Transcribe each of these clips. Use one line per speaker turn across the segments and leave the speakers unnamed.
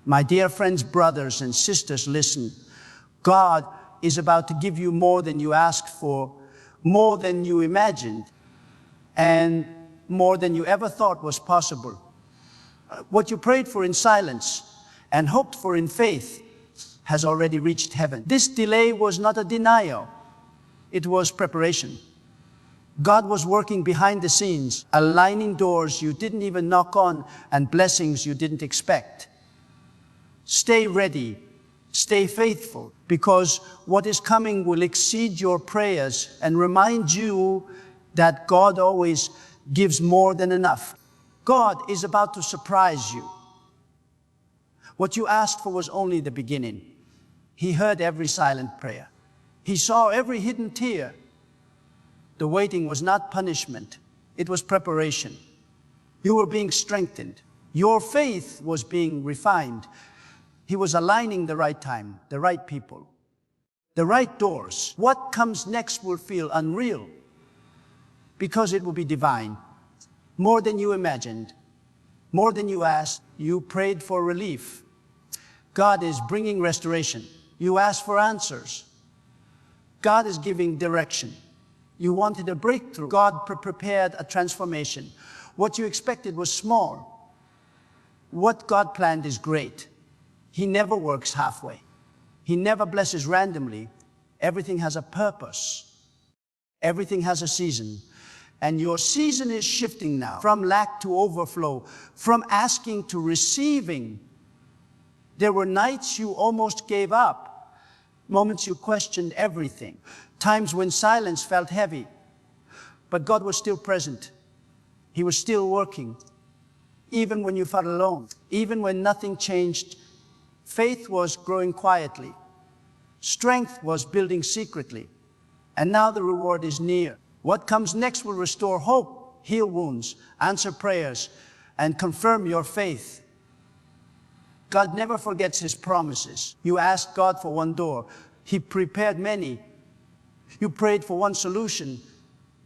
My dear friends, brothers and sisters, listen. God is about to give you more than you asked for, more than you imagined, and more than you ever thought was possible. What you prayed for in silence and hoped for in faith has already reached heaven. This delay was not a denial. It was preparation. God was working behind the scenes, aligning doors you didn't even knock on and blessings you didn't expect. Stay ready, stay faithful, because what is coming will exceed your prayers and remind you that God always gives more than enough. God is about to surprise you. What you asked for was only the beginning. He heard every silent prayer. He saw every hidden tear. The waiting was not punishment. It was preparation. You were being strengthened. Your faith was being refined. He was aligning the right time, the right people, the right doors. What comes next will feel unreal because it will be divine. More than you imagined, more than you asked. You prayed for relief. God is bringing restoration. You asked for answers. God is giving direction. You wanted a breakthrough. God prepared a transformation. What you expected was small. What God planned is great. He never works halfway. He never blesses randomly. Everything has a purpose. Everything has a season. And your season is shifting now from lack to overflow, from asking to receiving. There were nights you almost gave up, moments you questioned everything, times when silence felt heavy. But God was still present. He was still working. Even when you felt alone, even when nothing changed, faith was growing quietly. Strength was building secretly. And now the reward is near. What comes next will restore hope, heal wounds, answer prayers, and confirm your faith. God never forgets His promises. You asked God for one door. He prepared many. You prayed for one solution.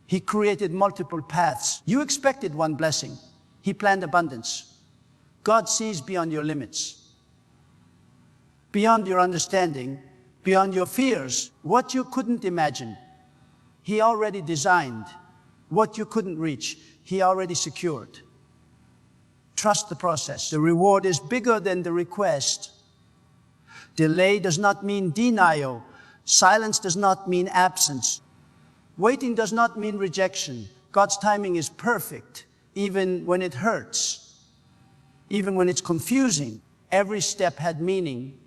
He created multiple paths. You expected one blessing. He planned abundance. God sees beyond your limits, beyond your understanding, beyond your fears, what you couldn't imagine. He already designed. What you couldn't reach, He already secured. Trust the process. The reward is bigger than the request. Delay does not mean denial. Silence does not mean absence. Waiting does not mean rejection. God's timing is perfect, even when it hurts, even when it's confusing. Every step had meaning.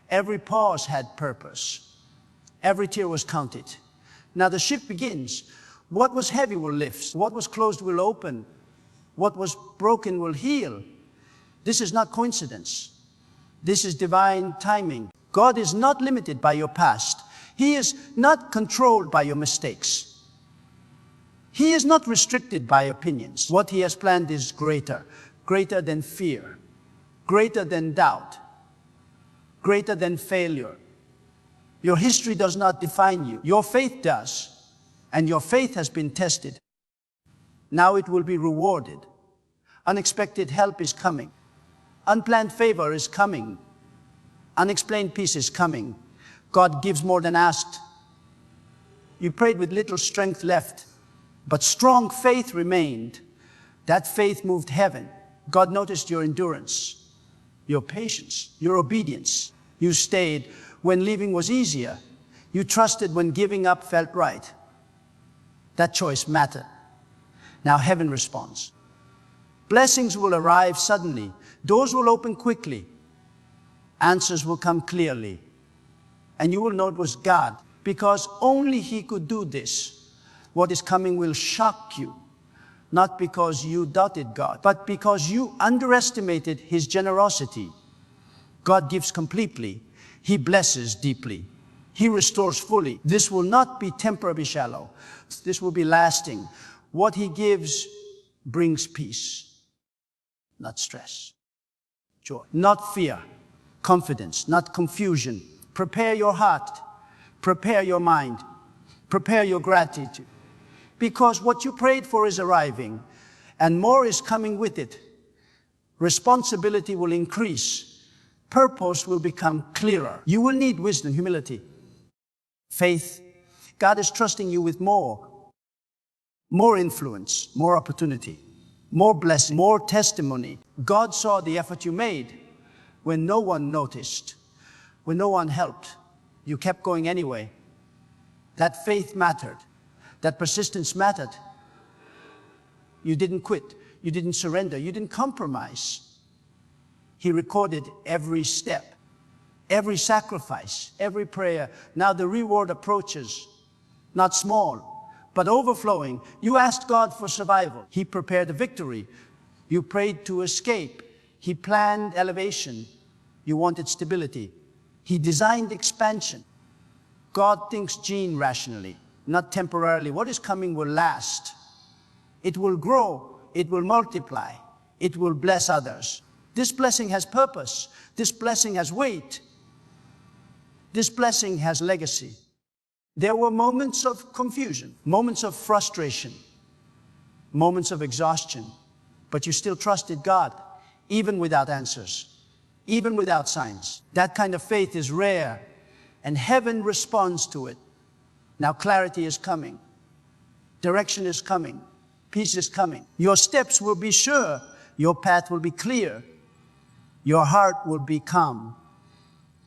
Every pause had purpose. Every tear was counted. Now the shift begins. What was heavy will lift. What was closed will open. What was broken will heal. This is not coincidence. This is divine timing. God is not limited by your past. He is not controlled by your mistakes. He is not restricted by opinions. What He has planned is greater, greater than fear, greater than doubt, greater than failure. Your history does not define you. Your faith does, and your faith has been tested. Now it will be rewarded. Unexpected help is coming. Unplanned favor is coming. Unexplained peace is coming. God gives more than asked. You prayed with little strength left, but strong faith remained. That faith moved heaven. God noticed your endurance, your patience, your obedience. You stayed when leaving was easier. You trusted when giving up felt right. That choice mattered. Now heaven responds. Blessings will arrive suddenly. Doors will open quickly. Answers will come clearly. And you will know it was God, because only He could do this. What is coming will shock you, not because you doubted God, but because you underestimated His generosity. God gives completely. He blesses deeply. He restores fully. This will not be temporarily shallow. This will be lasting. What He gives brings peace, not stress, joy, not fear, confidence, not confusion. Prepare your heart, prepare your mind, prepare your gratitude. Because what you prayed for is arriving, and more is coming with it. Responsibility will increase. Purpose will become clearer. You will need wisdom, humility, faith. God is trusting you with more influence, more opportunity, more blessing, more testimony. God saw the effort you made when no one noticed, when no one helped. You kept going anyway. That faith mattered. That persistence mattered. You didn't quit. You didn't surrender. You didn't compromise. He recorded every step, every sacrifice, every prayer. Now the reward approaches, not small, but overflowing. You asked God for survival. He prepared a victory. You prayed to escape. He planned elevation. You wanted stability. He designed expansion. God thinks gene rationally, not temporarily. What is coming will last. It will grow. It will multiply. It will bless others. This blessing has purpose. This blessing has weight. This blessing has legacy. There were moments of confusion, moments of frustration, moments of exhaustion, but you still trusted God, even without answers, even without signs. That kind of faith is rare, and heaven responds to it. Now clarity is coming. Direction is coming. Peace is coming. Your steps will be sure. Your path will be clear. Your heart will be calm.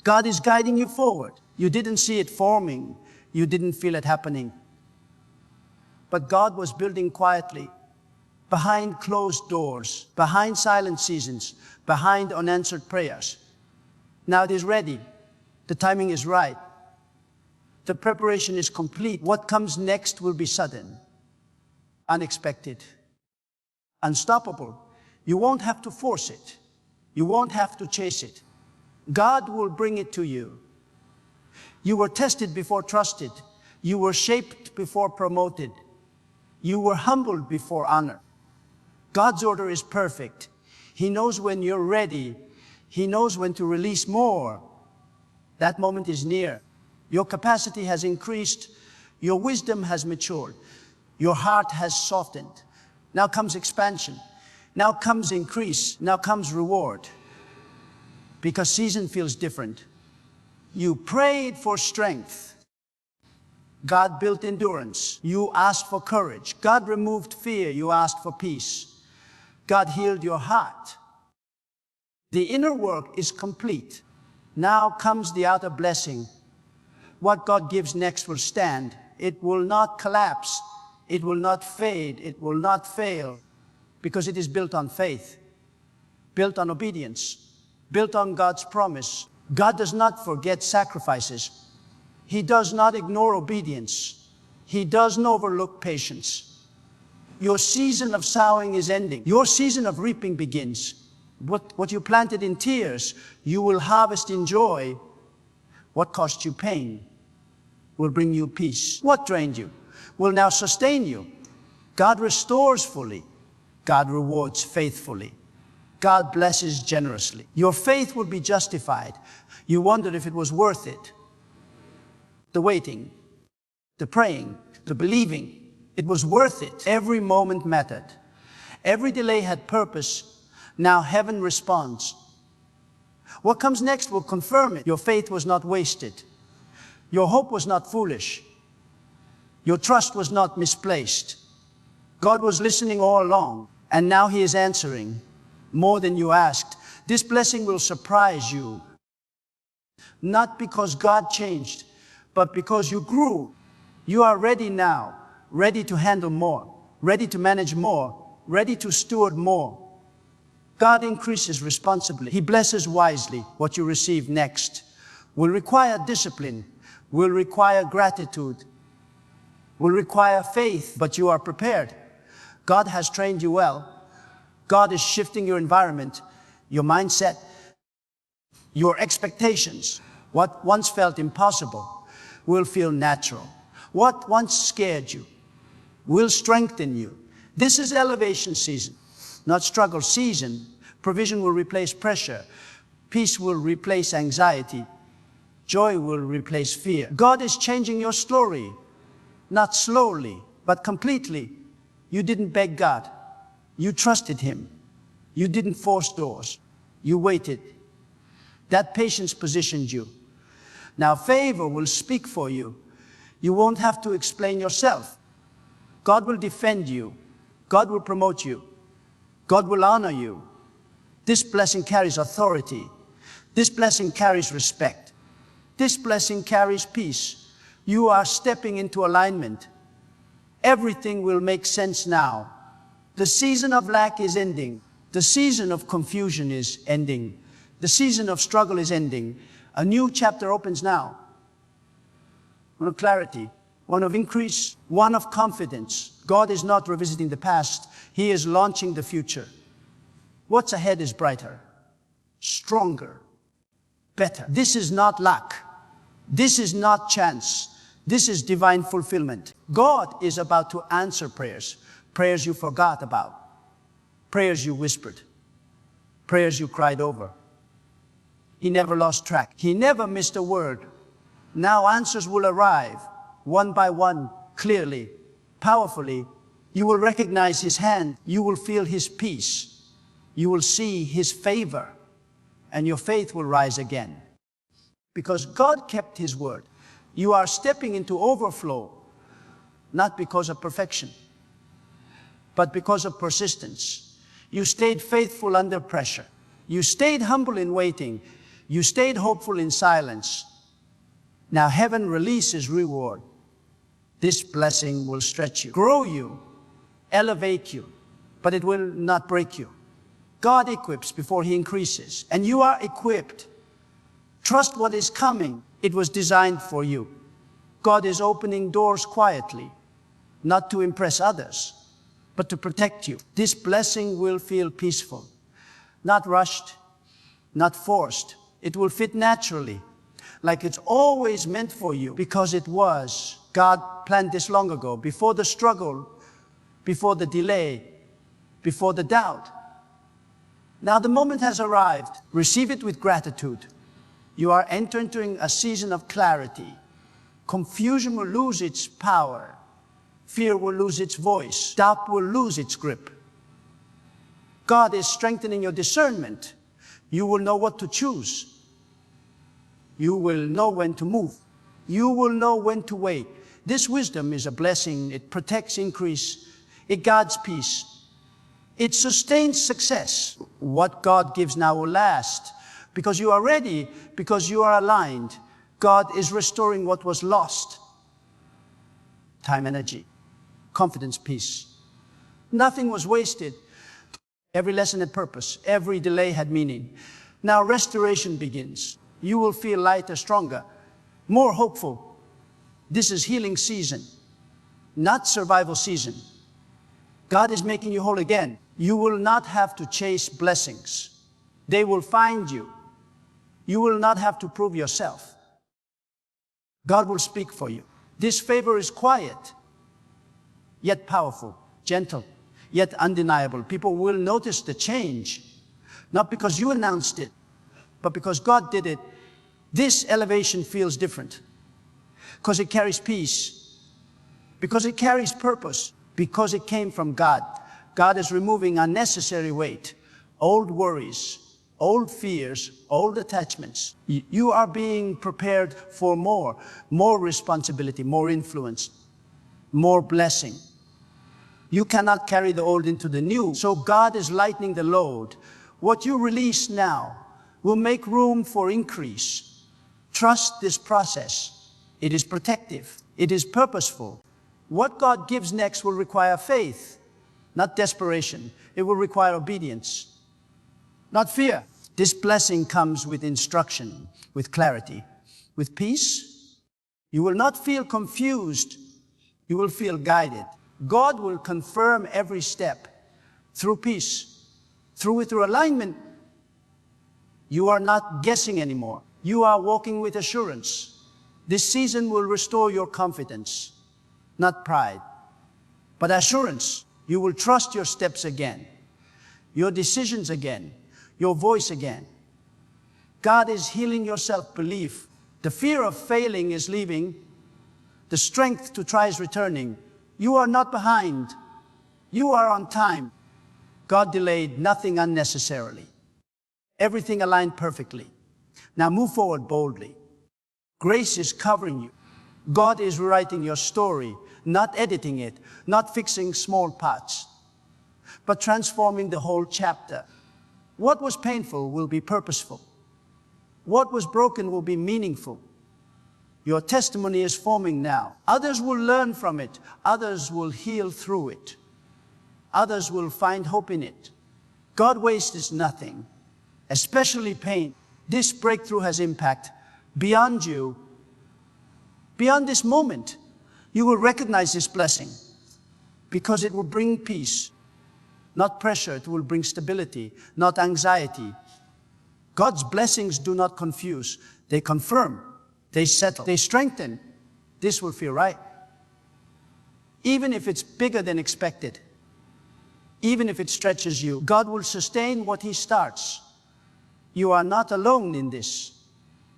God is guiding you forward. You didn't see it forming. You didn't feel it happening. But God was building quietly, behind closed doors, behind silent seasons, behind unanswered prayers. Now it is ready. The timing is right. The preparation is complete. What comes next will be sudden, unexpected, unstoppable. You won't have to force it. You won't have to chase it. God will bring it to you. You were tested before trusted. You were shaped before promoted. You were humbled before honored. God's order is perfect. He knows when you're ready. He knows when to release more. That moment is near. Your capacity has increased. Your wisdom has matured. Your heart has softened. Now comes expansion. Now comes increase. Now comes reward. Because season feels different. You prayed for strength. God built endurance. You asked for courage. God removed fear. You asked for peace. God healed your heart. The inner work is complete. Now comes the outer blessing. What God gives next will stand. It will not collapse. It will not fade. It will not fail. Because it is built on faith, built on obedience, built on God's promise. God does not forget sacrifices. He does not ignore obedience. He doesn't overlook patience. Your season of sowing is ending. Your season of reaping begins. What you planted in tears, you will harvest in joy. What cost you pain will bring you peace. What drained you will now sustain you. God restores fully. God rewards faithfully. God blesses generously. Your faith will be justified. You wondered if it was worth it. The waiting, the praying, the believing, it was worth it. Every moment mattered. Every delay had purpose. Now heaven responds. What comes next will confirm it. Your faith was not wasted. Your hope was not foolish. Your trust was not misplaced. God was listening all along. And now He is answering more than you asked. This blessing will surprise you. Not because God changed, but because you grew. You are ready now, ready to handle more, ready to manage more, ready to steward more. God increases responsibly. He blesses wisely. What you receive next will require discipline, will require gratitude, will require faith, but you are prepared. God has trained you well. God is shifting your environment, your mindset, your expectations. What once felt impossible will feel natural. What once scared you will strengthen you. This is elevation season, not struggle season. Provision will replace pressure. Peace will replace anxiety. Joy will replace fear. God is changing your story, not slowly, but completely. You didn't beg God. You trusted Him. You didn't force doors. You waited. That patience positions you. Now favor will speak for you. You won't have to explain yourself. God will defend you. God will promote you. God will honor you. This blessing carries authority. This blessing carries respect. This blessing carries peace. You are stepping into alignment. Everything will make sense now. The season of lack is ending. The season of confusion is ending. The season of struggle is ending. A new chapter opens now. One of clarity, one of increase, one of confidence. God is not revisiting the past. He is launching the future. What's ahead is brighter, stronger, better. This is not luck. This is not chance. This is divine fulfillment. God is about to answer prayers. Prayers you forgot about. Prayers you whispered. Prayers you cried over. He never lost track. He never missed a word. Now answers will arrive, one by one, clearly, powerfully. You will recognize His hand. You will feel His peace. You will see His favor, and your faith will rise again. Because God kept His word. You are stepping into overflow, not because of perfection, but because of persistence. You stayed faithful under pressure. You stayed humble in waiting. You stayed hopeful in silence. Now heaven releases reward. This blessing will stretch you, grow you, elevate you, but it will not break you. God equips before He increases, and you are equipped. Trust what is coming. It was designed for you. God is opening doors quietly, not to impress others, but to protect you. This blessing will feel peaceful, not rushed, not forced. It will fit naturally, like it's always meant for you, because it was. God planned this long ago, before the struggle, before the delay, before the doubt. Now the moment has arrived. Receive it with gratitude. You are entering a season of clarity. Confusion will lose its power. Fear will lose its voice. Doubt will lose its grip. God is strengthening your discernment. You will know what to choose. You will know when to move. You will know when to wait. This wisdom is a blessing. It protects increase. It guards peace. It sustains success. What God gives now will last. Because you are ready, because you are aligned. God is restoring what was lost. Time, energy, confidence, peace. Nothing was wasted. Every lesson had purpose. Every delay had meaning. Now restoration begins. You will feel lighter, stronger, more hopeful. This is healing season, not survival season. God is making you whole again. You will not have to chase blessings. They will find you. You will not have to prove yourself. God will speak for you. This favor is quiet, yet powerful, gentle, yet undeniable. People will notice the change, not because you announced it, but because God did it. This elevation feels different, because it carries peace, because it carries purpose, because it came from God. God is removing unnecessary weight, old worries, old fears, old attachments. You are being prepared for more responsibility, more influence, more blessing. You cannot carry the old into the new, so God is lightening the load. What you release now will make room for increase. Trust this process. It is protective. It is purposeful. What God gives next will require faith, not desperation. It will require obedience, not fear. This blessing comes with instruction, with clarity, with peace. You will not feel confused. You will feel guided. God will confirm every step through peace, through alignment. You are not guessing anymore. You are walking with assurance. This season will restore your confidence, not pride, but assurance. You will trust your steps again, your decisions again, your voice again. God is healing your self-belief. The fear of failing is leaving. The strength to try is returning. You are not behind. You are on time. God delayed nothing unnecessarily. Everything aligned perfectly. Now move forward boldly. Grace is covering you. God is rewriting your story, not editing it, not fixing small parts, but transforming the whole chapter. What was painful will be purposeful. What was broken will be meaningful. Your testimony is forming now. Others will learn from it. Others will heal through it. Others will find hope in it. God wastes nothing, especially pain. This breakthrough has impact beyond you. Beyond this moment, you will recognize this blessing because it will bring peace, not pressure. It will bring stability, not anxiety. God's blessings do not confuse. They confirm, they settle, they strengthen. This will feel right. Even if it's bigger than expected, even if it stretches you, God will sustain what He starts. You are not alone in this.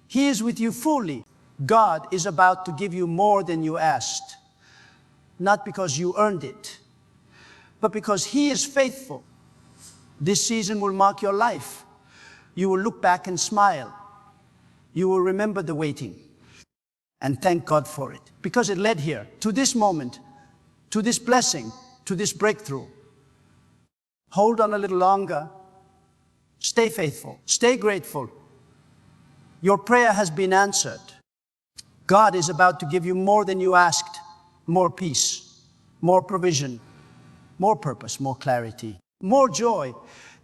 He is with you fully. God is about to give you more than you asked, not because you earned it, but because He is faithful. This season will mark your life. You will look back and smile. You will remember the waiting and thank God for it, because it led here, to this moment, to this blessing, to this breakthrough. Hold on a little longer. Stay faithful. Stay grateful. Your prayer has been answered. God is about to give you more than you asked, more peace, more provision, more purpose, more clarity, more joy.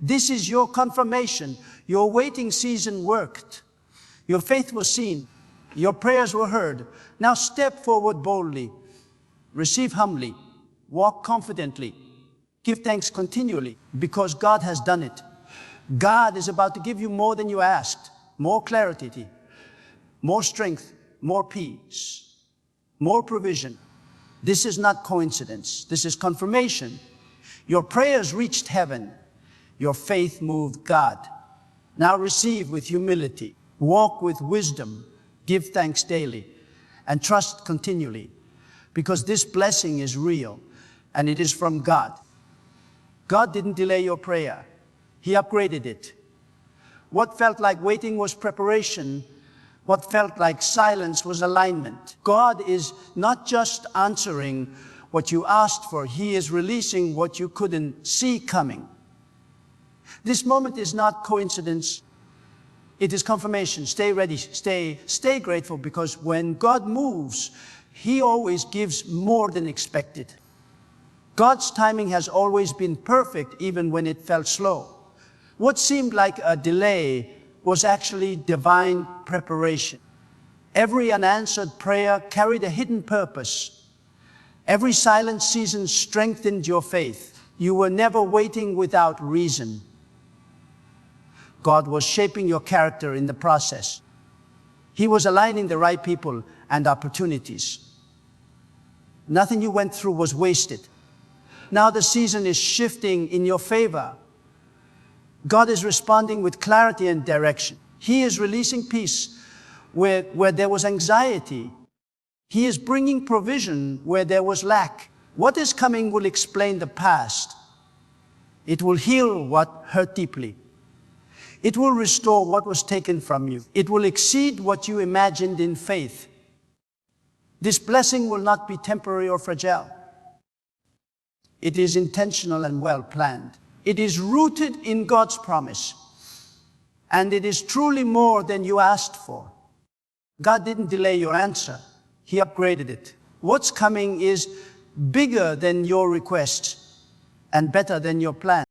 This is your confirmation. Your waiting season worked. Your faith was seen. Your prayers were heard. Now step forward boldly. Receive humbly. Walk confidently. Give thanks continually because God has done it. God is about to give you more than you asked, more clarity, more strength, more peace, more provision. This is not coincidence. This is confirmation. Your prayers reached heaven. Your faith moved God. Now receive with humility. Walk with wisdom. Give thanks daily and trust continually because this blessing is real and it is from God. God didn't delay your prayer. He upgraded it. What felt like waiting was preparation. What felt like silence was alignment. God is not just answering what you asked for. He is releasing what you couldn't see coming. This moment is not coincidence. It is confirmation. Stay ready. Stay grateful because when God moves, He always gives more than expected. God's timing has always been perfect, even when it felt slow. What seemed like a delay was actually divine preparation. Every unanswered prayer carried a hidden purpose. Every silent season strengthened your faith. You were never waiting without reason. God was shaping your character in the process. He was aligning the right people and opportunities. Nothing you went through was wasted. Now the season is shifting in your favor. God is responding with clarity and direction. He is releasing peace where there was anxiety. He is bringing provision where there was lack. What is coming will explain the past. It will heal what hurt deeply. It will restore what was taken from you. It will exceed what you imagined in faith. This blessing will not be temporary or fragile. It is intentional and well planned. It is rooted in God's promise. And it is truly more than you asked for. God didn't delay your answer. He upgraded it. What's coming is bigger than your request and better than your plan.